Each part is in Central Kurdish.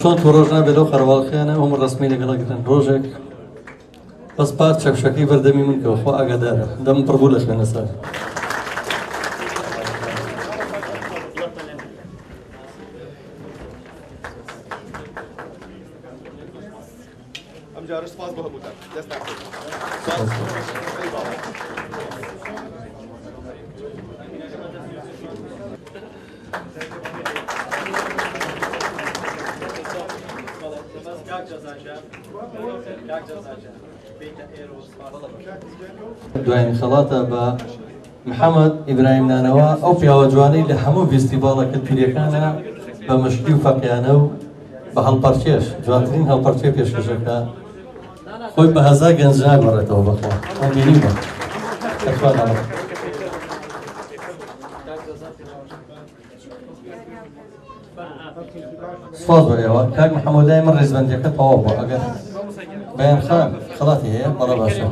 چۆن تو ڕۆژ نابێت لەو قەرەباڵغیانە ئەوم ڕسمی لەگەڵەگرن ڕۆژێک بەس پار چەکشەکەی بەردەمی من کەوە خۆ ئاگادارە دەم پڕبوو لە خوێنە سەر ئەمجارش سپاس بۆ هەمووتان دەستان دوایین خەڵاتە بە محەممەد ئیبراهیم نانەوە ئەو پیاوە جوانەی لە هەموو فیستیڤاڵە کەلتوریەکانە بە مشکی و فەقیانە و بە هەڵپەرچێش جوانترین هەڵپەرچێ پێشکەشەکە خۆی بە هەزار گەنج ناگۆڕێتەوە بەخۆ ئەو بینیمە سپاس بۆ ئێوە کاک محەممەدای من ڕێزبەندیەکە تەواو بووە ئەگەر بەیان خان خەڵاتی هەیە بەڵە باشە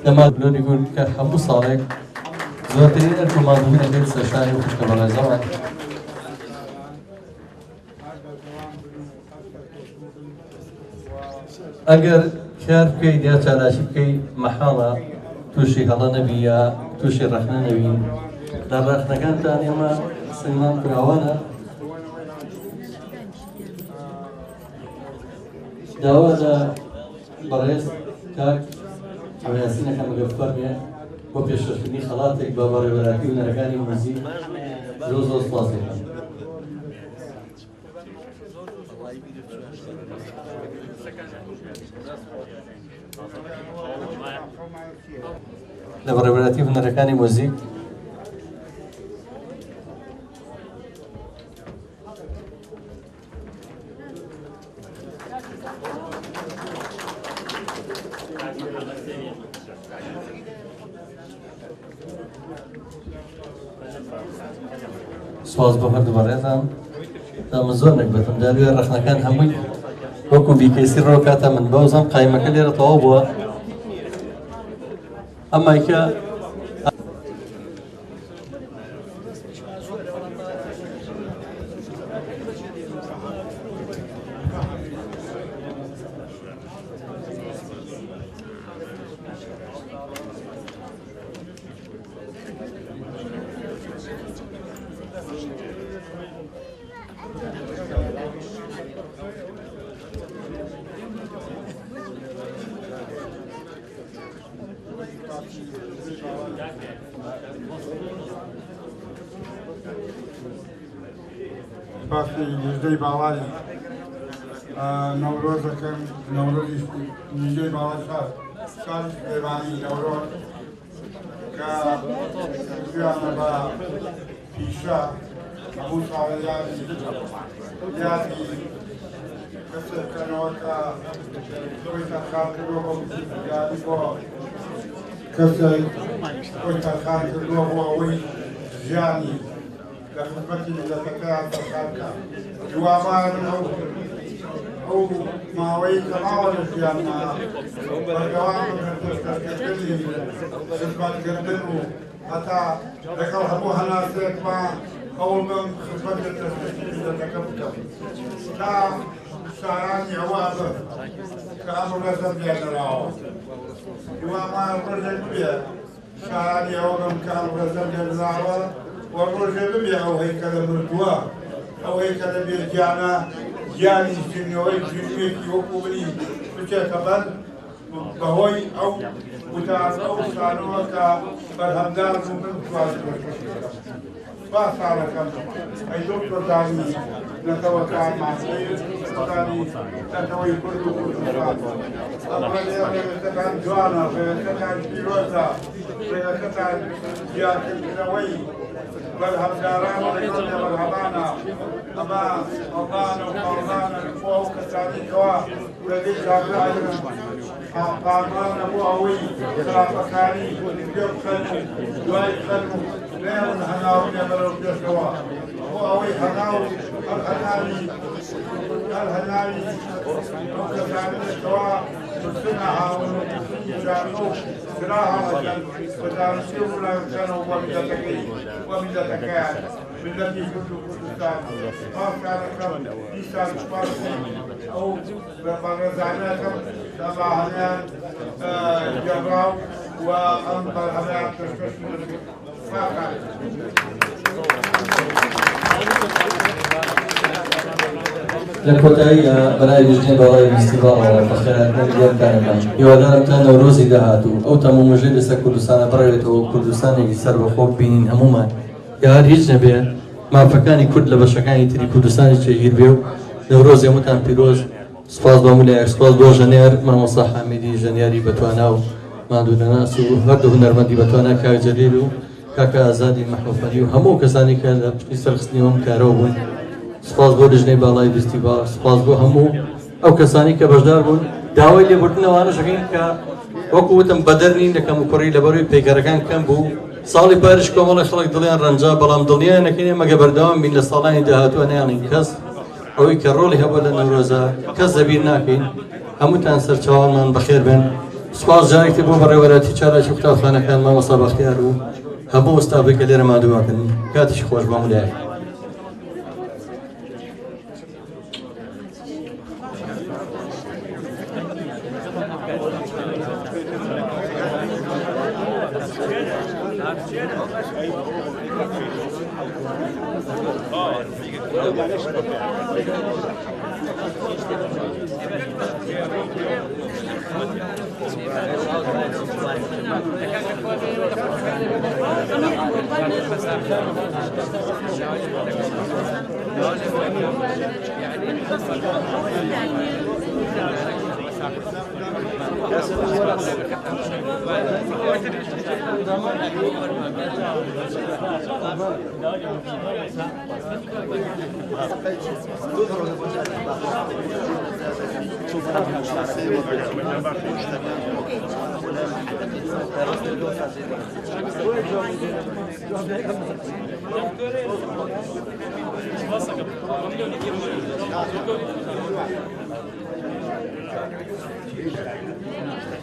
دەما بلۆنی گول کە هەموو ساڵێک زۆرترین ئەرک و مادوبوون ئەگەێت سەرشانی و خوشکە بەڕێزەوە ئەگەر کار بکەیت یا چالاشی بکەیت مەحاڵە تووشی هەڵە نەبی یا تووشی ڕەخنە نەبین لە ڕەخنەکانتان ئێمە سنگمان کراوانە داوا لە بەڕێز کاک ئەوەیاسینەکە مەگەف فەرمێ بۆ پێشکەشکردنی خەڵاتێک بە بەڕێوەبەراتی و نەرەکانی موزیک زۆر زۆر سپاس دەکەم لە بەڕێوەبەراتی و هونەرەکانی موزیک سواز بۆ هەردوو بەڕێزان دامە زۆر نەکبەتم داویە ڕەخنەکان هەمووی وەکو بیکەسی ڕۆ کاتە من بەوزم قایمەکە لێرە تەواو بووە ئەمایکە باسی نیژدەی باڵای نەورۆزەکەم نەورۆزی نیژدەی باڵای ساڵی سلێمانی نەورۆز کە گویانە بە پیشە هەموو ساڵە یادی کەسێکەکەنەوە کە خۆی تەرخان کردووە بۆ یادی بۆ کەسێک خۆی تەرخان کردووە بۆ ئەوەی ژیانی لە خزمەتی ملەتەکەیان تەرخان بکات دوابار ئەو ماوەی تەواوە لە ژیانما بەردەوام دەستکردنی خزمەتکردن و هەتا لەگەڵ هەموو هەناسێکما ئەوڵ بم خزمەت لە دەستکردنی ملەتەکە بکەم تا شارانی ئەوە بم کە ئەم ڕێزە بێنراوە دوابار ڕۆژێک بێ شارانی ئەوە بم کە ئەم ڕێزە بێنراوە وەڕۆژێ ببێ ئەو هەیکەلە مردووە ئەو هەیکەلە بێگیانە گیانی ژینەوەی ژینوێکی وەکو منی بچێتە بەر بەهۆی ئەو وتارە ئەو شانەوە کە بەرهەمدار بوو من با ساڵەکەم ئەی دکتۆر دانی نەتەوەکان ماسەی نەتەوەی کورد و کوردستان ڕێوەکەتان جوانە ڕێوەکەتان پیرۆزە ڕێوەکەتان دیارکردنەوەی بەرهەمداران و بەرهەمانە ئەمە ئەڵدانە و قاڵدانە بۆ ئەو کەسانێکەوە لەگەی کابراایە پارمانە بۆ ئەوەی خراپەکانی پێ بخەن و دوای بخەن و نێون هەناوونێ بەرەو پێشەوە بۆ ئەوەی هەناو هەرهەناوی ئەو کەسانێکەوە پرسنە هاون و جانە و گرا هەڵەکەن بە دانشی و وڵاتەکەن و وە میلەتەکەیان ملتي كل كردستان ما كان إيسان شبارسي أو برزعناكم الله هنيان جراو وأنظر هنيان تشكش لكوتاي براي بجنب براي الاستضافة وفخرات اليوم كان يودارم تانا وروزي دهاتو أو تمو مجلس كردستان برايته كردستان يسر بخوب بينين هموما يا هيج نبي ما فكاني كرد لبشكاني تري كردستان تشير بيو نوروز يموتان بيروز سپاس با مولاي سپاس بو جنير ما مصح حميدي جنياري بتواناو ما دون ناس وهردو هنرمندي بتوانا كاي جليلو كاكا ازادي محمودي وهمو كساني كان يسرخنيهم كاروبون سپاس بۆ دژنەی باڵای فستیڤال سپاس بۆ هەموو ئەو کەسانی کە بەشدار بوون داوای لێبوردنەوەوانە شەکەین کە وەکو وتم بەدەر نین لە کەم و کوڕی لەبەروی پێکەرەکان کەم بوو ساڵی پارش کۆمەڵی خەڵک دڵیان ڕەنجا بەڵام دڵنیان نەکەینێ مەگە بەردەوام بین لە ساڵانی داهاتووە نەیانین کەس ئەوەی کە ڕۆڵی هەبوو لە نەورۆزە کەس زەبیر ناکەین هەمووتان سەرچاوانمان بەخێر بن سپاس جارێکی بۆ بەڕێوەلاتی چالاکی قوتابخانەکان مامۆستا بەختیار و هەموو ئوستاذێک کە لێرە مادوواکەن کاتیشی خۆش بە مولایە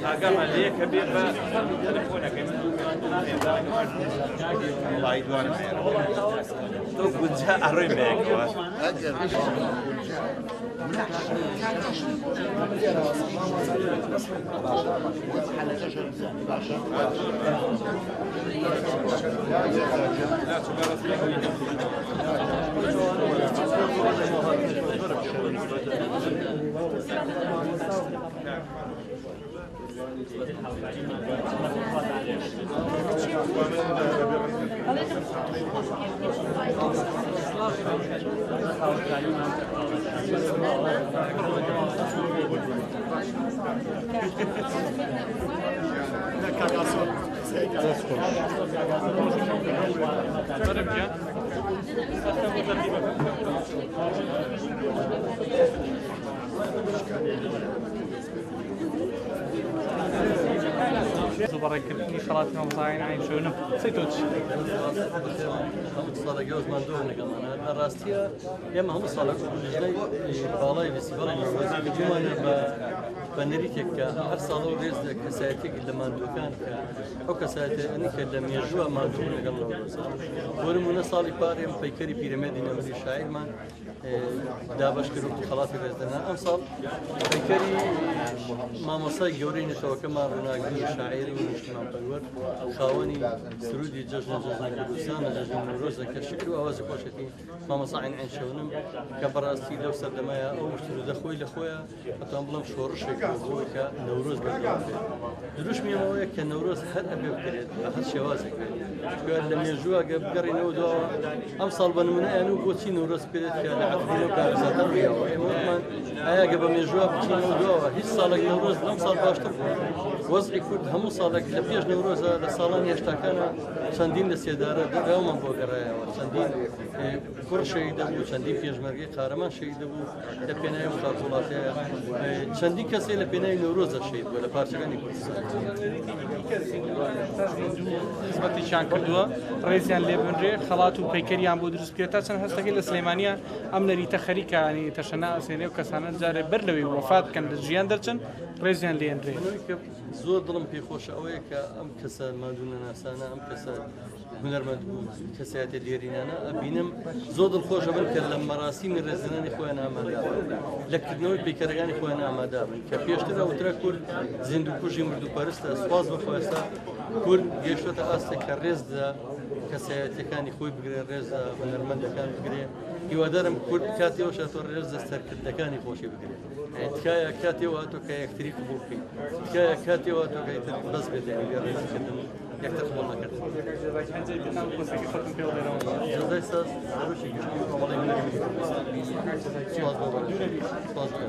أقام عليه كبير تلفونك الله يدوان تو قلت أروي معك زبركني خلاص ما مصاين عين شونم سيتوش صار جوز مندوب كمان هذا راستيا يا ما هم صار جاي بالاي فيستيفال النرويج بجمعنا بنريتك أرسلوا رئيس كساتك اللي مندوب كان أو كساتك أنك لم يجوا مندوب قبل ورمونا صار يبارم بيكري بيرميدي نمري شاعر ما دابش كروت خلاص رزدنا أمصل بيكري ما مصاي جورين توكل ما هناك شاعري ونجتمع بالور خاوني سرودي جشن كردستان جشن نوروز كشكل وأوز كوشتي ما مصاعين عين شونم كبراستي لو سردمايا أو مشتري دخوي لخويا حتى أمبلم شورش يقولوا كنوروز بدرجة دروش ميمويا كنوروز هل أبي بكريت أحد شوازك قال لما يجوا قبل نودوا أمصل بنمنا أنو بوتي نوروز كريت كالعقدين وكارزاتر ويا ومن أيا قبل ما يجوا بوتي نودوا هيك صالك نوروز لم صار باشتر وضعي كرد هم صالك لبيج نوروز لصالان يشتكنا چندین لسیداره دو من بوگرای و چندین کور شهید بود چندین پیشمرگی قهرمان شهید بود لپنای مخاطراتی چندین کسی لپنای نوروز شهید بود لپارچگانی کردستان نسبتی شان کردوا رئیسیان لیبنری خلاط و پیکریان بود درست کرده چند هستی که سلیمانیا امنری تخریک یعنی تشنع سینه و کسانه جاره برلوی وفات کند جیان درچن رئیسیان لیبنری زود ظلم في خوش أويك أم كسر ما دون ناسانا أم كسر هونەرمەند بوو کەسایەتی لێرینانە ئەبینم زۆر دڵخۆشە بن کە لە مەراسیمی ڕێزلێنانی خۆیان ئامادە بن لەکردنەوەی پیکەرەکانی خۆیان ئامادە بن کە پێشتر ئەوترە کورد زیندووکوژی مردوپەرستە سوپاس بە خۆێستا کورد گەیشتۆتە ئاستێک کە ڕێزدا کەسایەتیەکانی خۆی بگرێ ڕێزە هونەرمەندەکان بگرێ هیوادارم کورد کاتێەوە شاتۆ ڕێزە سەرکردەکانی خۆشی بگرێت تکایە کاتێەوە هاتۆ کە یەکتری قبول بکەین تکایە کاتێەوە هاتۆ کە یەکتر بەس بێت لە ڕێزکردن یەکتر قبول نەکرد جەزای ساز هەروشی گشتی کۆمەڵی هونەری سپاس بۆ